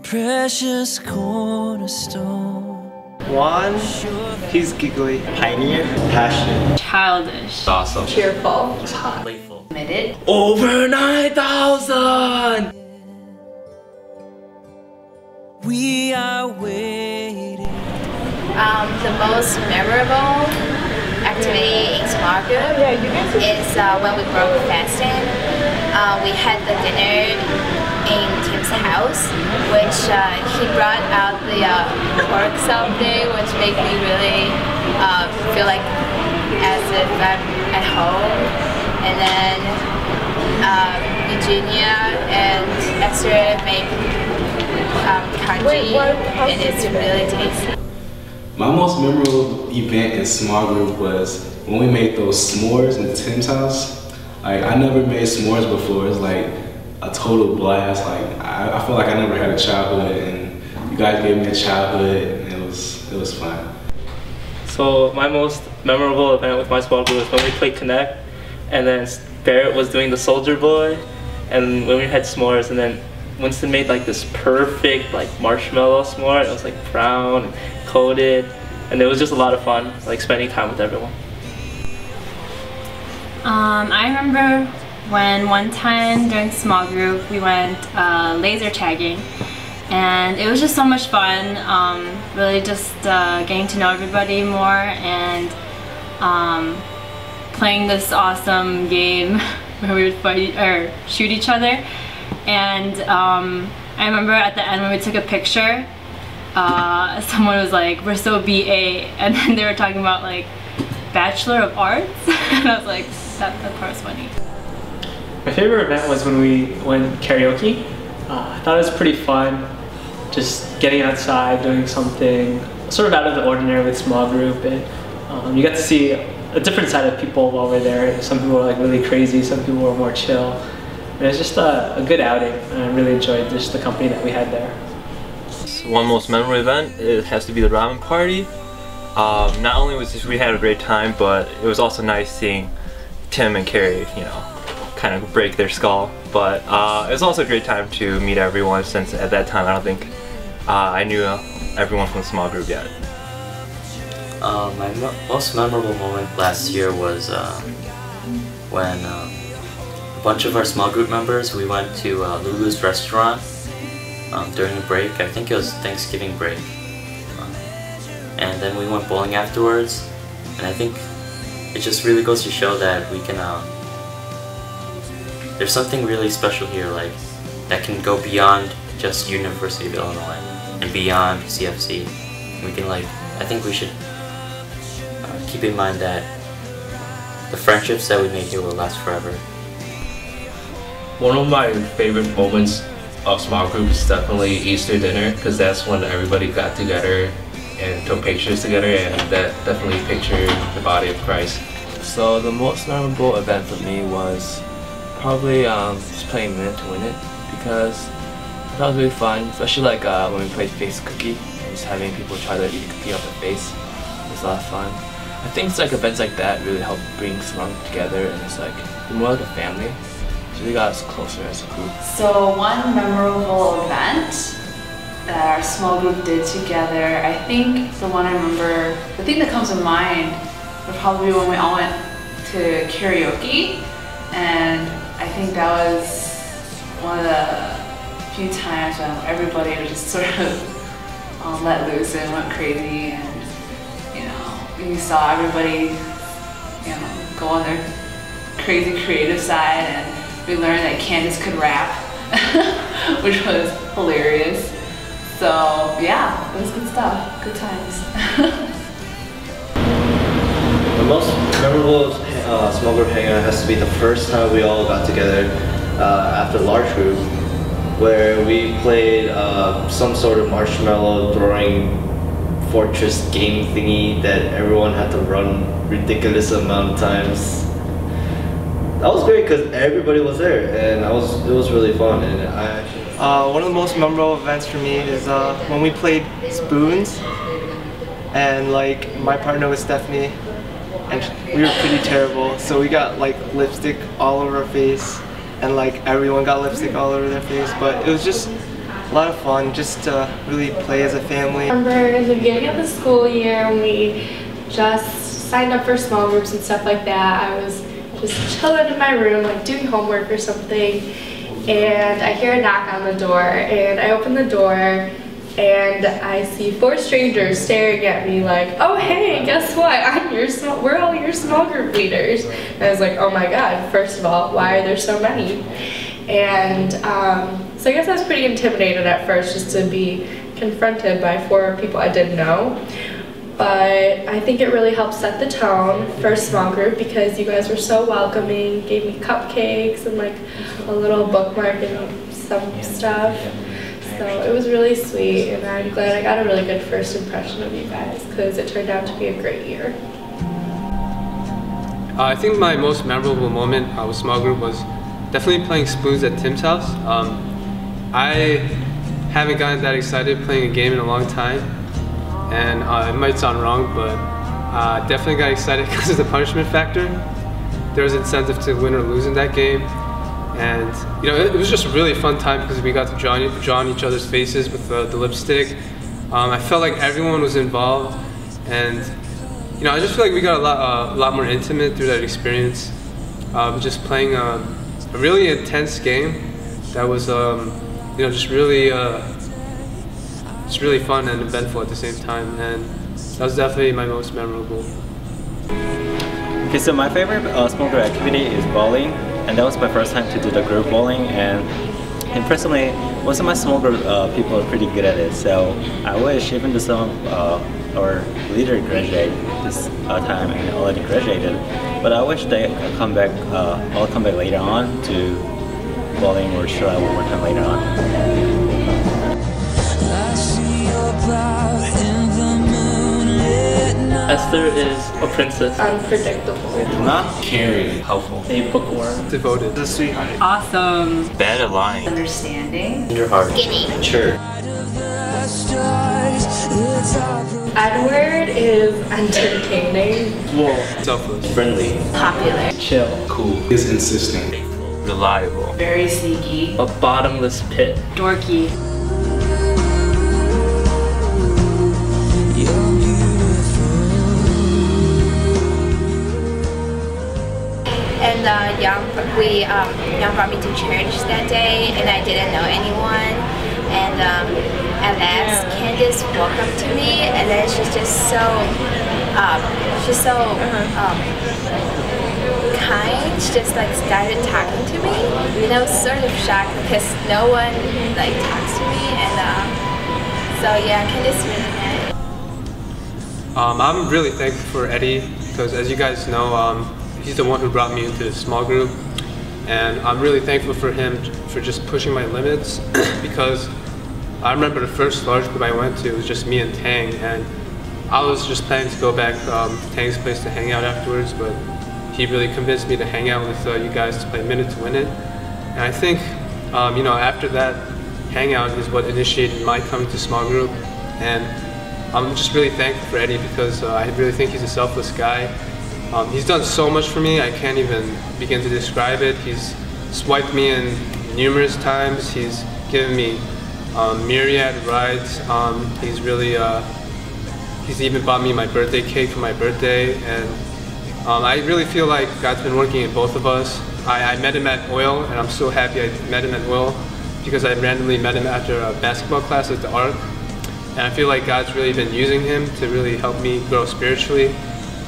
precious cornerstone. Juan, he's giggly. Pioneer. Passionate. Childish. Awesome. Cheerful. Hot. Playful. Committed. Over 9,000! We are waiting. The most memorable activity in small group is when we broke fasting. We had the dinner in Tim's house, which he brought out the pork something, which made me really feel like as if I'm at home. And then Eugenia and Esther made kanji, and it's really tasty. My most memorable event in small group was when we made those s'mores in Tim's house. Like, I never made s'mores before. It's like a total blast. Like, I feel like I never had a childhood, and you guys gave me a childhood, and it was fun. So my most memorable event with my small group was when we played Connect, and then Barrett was doing the Soldier Boy, and when we had s'mores, and then Winston made like this perfect like marshmallow s'more. It was like brown and coated, and it was just a lot of fun, like spending time with everyone. I remember when one time during small group we went laser tagging, and it was just so much fun. Really just getting to know everybody more and playing this awesome game where we would fight or shoot each other. And I remember at the end when we took a picture, someone was like, "We're so BA," and then they were talking about like Bachelor of Arts, and I was like, that part's funny. My favorite event was when we went karaoke. I thought it was pretty fun, just getting outside, doing something sort of out of the ordinary with small group, and you got to see a different side of people while we're there. Some people were like really crazy, some people were more chill. And it was just a good outing, and I really enjoyed just the company that we had there. One most memorable event, it has to be the ramen party. Not only was we had a great time, but it was also nice seeing Tim and Carrie, you know, kind of break their skull. But it was also a great time to meet everyone, since at that time I don't think I knew everyone from the small group yet. My most memorable moment last year was when a bunch of our small group members, we went to Lulu's restaurant during a break. I think it was Thanksgiving break. And then we went bowling afterwards, and I think it just really goes to show that we can, there's something really special here, like, that can go beyond just University of Illinois and beyond CFC. We can, like, I think we should keep in mind that the friendships that we make here will last forever. One of my favorite moments of small group is definitely Easter dinner, because that's when everybody got together and took pictures together, and that definitely pictured the body of Christ. So the most memorable event for me was probably just playing Minute to Win It, because that was really fun, especially like when we played Face Cookie, and just having people try to eat a cookie off their face. It was a lot of fun. I think it's like events like that really help bring small group together, and it's like more like a family. So we got us closer as a group. So one memorable event that our small group did together, I think the one I remember, the thing that comes to mind would probably be when we all went to karaoke, and I think that was one of the few times when everybody was just sort of let loose and went crazy, and you know, you saw everybody, you know, go on their crazy creative side, and we learned that Candace could rap, which was hilarious. So yeah, it was good stuff, good times. The most memorable small group hangout has to be the first time we all got together after large group, where we played some sort of marshmallow throwing fortress game thingy that everyone had to run ridiculous amount of times. That was great because everybody was there, and it was really fun. And I actually one of the most memorable events for me is when we played spoons, and like my partner was Stephanie, and we were pretty terrible, so we got like lipstick all over our face, and like everyone got lipstick all over their face, but it was just a lot of fun, just to really play as a family. I remember in the beginning of the school year when we just signed up for small groups and stuff like that, I was just chilling in my room, like doing homework or something, and I hear a knock on the door, and I open the door and I see 4 strangers staring at me like, oh hey, guess what? We're all your small group leaders. And I was like, oh my god, first of all, why are there so many? And so I guess I was pretty intimidated at first just to be confronted by 4 people I didn't know. But I think it really helped set the tone for a small group because you guys were so welcoming, gave me cupcakes and like a little bookmark and some stuff. So it was really sweet, and I'm glad I got a really good first impression of you guys because it turned out to be a great year. I think my most memorable moment with small group was definitely playing spoons at Tim's house. I haven't gotten that excited playing a game in a long time, and it might sound wrong, but definitely got excited because of the punishment factor. There was incentive to win or lose in that game. And you know, it was just a really fun time because we got to draw on each other's faces with the lipstick. I felt like everyone was involved, and you know, I just feel like we got a lot more intimate through that experience. Just playing a really intense game that was you know, just really fun and eventful at the same time, and that was definitely my most memorable. Okay, so my favorite small group activity is bowling. And that was my first time to do the group bowling, and personally, most of my small group people are pretty good at it. So I wish, even though some our leader graduated this time and already graduated, but I wish they come back. I'll come back later on to bowling or try one more time later on. Esther is a princess. Unpredictable. Not caring. Helpful. A bookworm. Devoted. A sweetheart. Awesome. Bad at lying. Understanding. Tenderhearted. Skinny. Mature. Edward is entertaining. Well, selfless. Friendly. Popular. Chill. Cool. Is insistent. Reliable. Very sneaky. A bottomless pit. Dorky. And Young brought me to church that day, and I didn't know anyone. And at last, Candace walked up to me, and then she's just so, kind. She just like started talking to me, and I was sort of shocked because no one like talks to me, and so yeah, Candace really nice. I'm really thankful for Eddie because, as you guys know, he's the one who brought me into this small group, and I'm really thankful for him for just pushing my limits because I remember the first large group I went to, it was just me and Tang, and I was just planning to go back to Tang's place to hang out afterwards, but he really convinced me to hang out with you guys to play Minute to Win It. And I think you know, after that hangout is what initiated my coming to small group, and I'm just really thankful for Eddie because I really think he's a selfless guy. He's done so much for me, I can't even begin to describe it. He's swiped me in numerous times. He's given me myriad rides. He's really, he's even bought me my birthday cake for my birthday. And I really feel like God's been working in both of us. I met him at Oil, and I'm so happy I met him at Oil because I randomly met him after a basketball class at the Arc. And I feel like God's really been using him to really help me grow spiritually.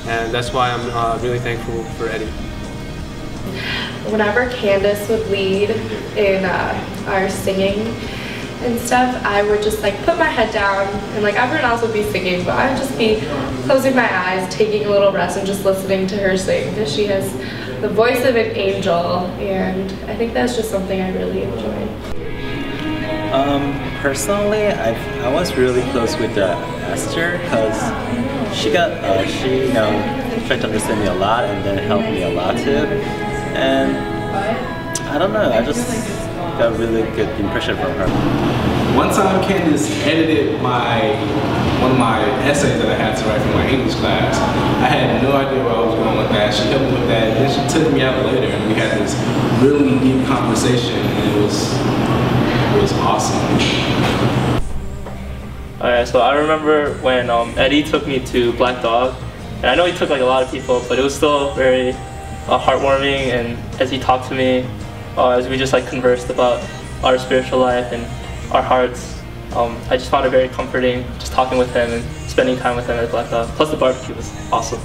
And that's why I'm really thankful for Eddie. Whenever Candace would lead in our singing and stuff, I would just like put my head down, and like everyone else would be singing, but I would just be closing my eyes, taking a little rest, and just listening to her sing because she has the voice of an angel, and I think that's just something I really enjoy. Personally, I was really close with Esther because she you know, tried to understand me a lot and then helped me a lot too. And I don't know, I just got a really good impression from her. One time Candace edited one of my essays that I had to write for my English class. I had no idea where I was going with that. She helped me with that, then she took me out later and we had this really deep conversation, and it was awesome. Alright, so I remember when Eddie took me to Black Dog, and I know he took like a lot of people, but it was still very heartwarming, and as he talked to me, as we just like conversed about our spiritual life and our hearts, I just found it very comforting just talking with him and spending time with him at Black Dog. Plus the barbecue was awesome.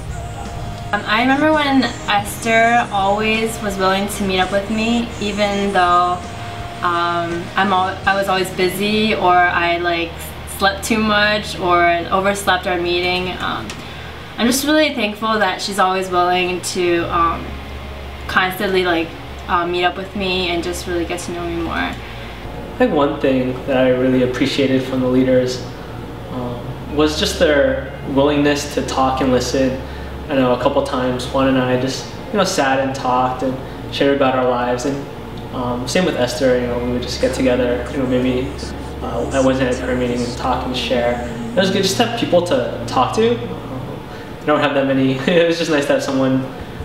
I remember when Esther always was willing to meet up with me, even though I was always busy, or I like slept too much or overslept our meeting. I'm just really thankful that she's always willing to constantly like meet up with me and just really get to know me more. I think one thing that I really appreciated from the leaders was just their willingness to talk and listen. I know a couple times Juan and I just sat and talked and shared about our lives, and same with Esther. We would just get together. Maybe I wasn't at her meeting and talk and share. It was good just to have people to talk to. I don't have that many. It was just nice to have someone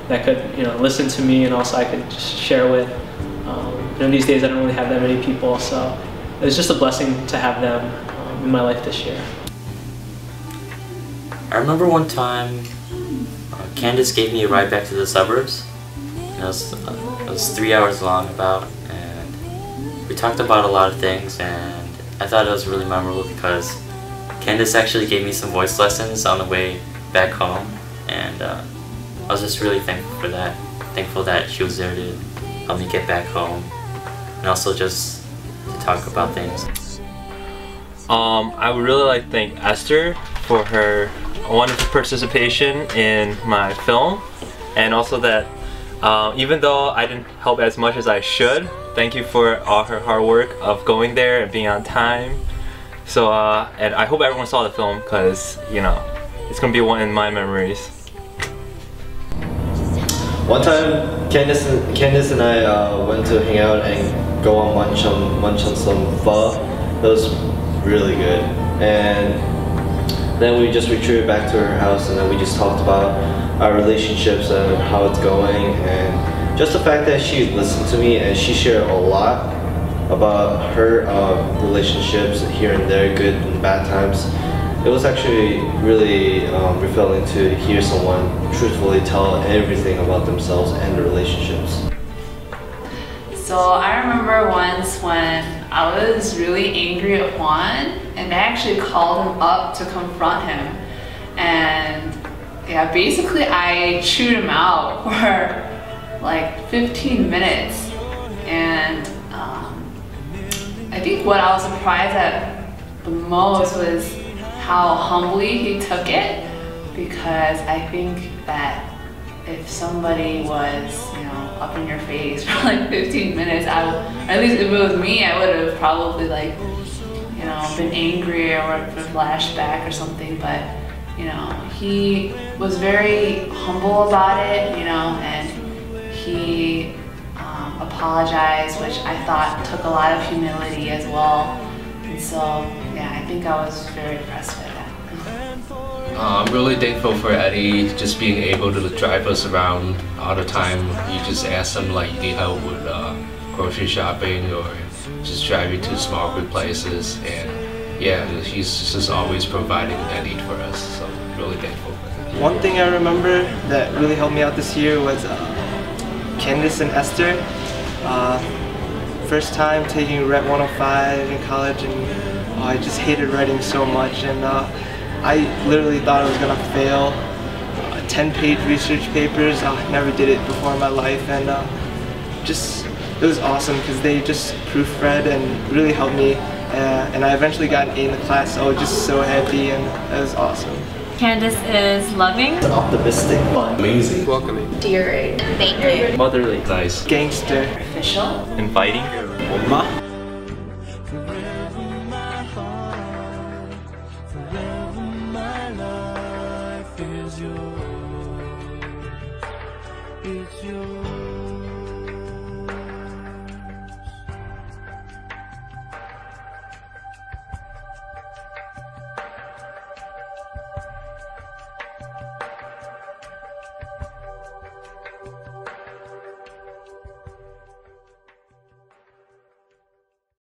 that could listen to me, and also I could just share with. These days I don't really have that many people, so it was just a blessing to have them in my life this year. I remember one time Candace gave me a ride back to the suburbs. It was 3 hours long about, and we talked about a lot of things, and I thought it was really memorable because Candace actually gave me some voice lessons on the way back home, and I was just really thankful for that. Thankful that she was there to help me get back home, and also just to talk about things. I would really like to thank Esther for her wonderful participation in my film, and also that even though I didn't help as much as I should, thank you for all her hard work of going there and being on time. So and I hope everyone saw the film, because it's gonna be one in my memories. One time, Candace and I went to hang out and go on munch on some pho. It was really good, and then we just retreated back to her house, and then we just talked about our relationships and how it's going, and just the fact that she listened to me and she shared a lot about her relationships here and there, good and bad times. It was actually really fulfilling to hear someone truthfully tell everything about themselves and their relationships. So I remember once when I was really angry at Juan, and I actually called him up to confront him. And yeah, basically I chewed him out for like 15 minutes. And I think what I was surprised at the most was how humbly he took it, because I think that if somebody was, up in your face for like 15 minutes, at least if it was me, I would have probably like, been angry or flashed back or something. But, he was very humble about it, and he apologized, which I thought took a lot of humility as well. And so, yeah, I think I was very impressed by that. I'm really thankful for Eddie just being able to drive us around all the time. You just ask him like you need help with grocery shopping or just driving to small group places, and yeah, he's just always providing a need for us, so I'm really thankful. One thing I remember that really helped me out this year was Candace and Esther. First time taking Rep 105 in college, and I just hated writing so much, and I literally thought I was gonna fail. 10-page research papers, I never did it before in my life, and it was awesome because they just proofread and really helped me, and I eventually got an A in the class, so I was just so happy, and it was awesome. Candace is loving, optimistic, amazing, welcoming, endearing, thank you, motherly, nice, gangster, official, inviting, It's yours.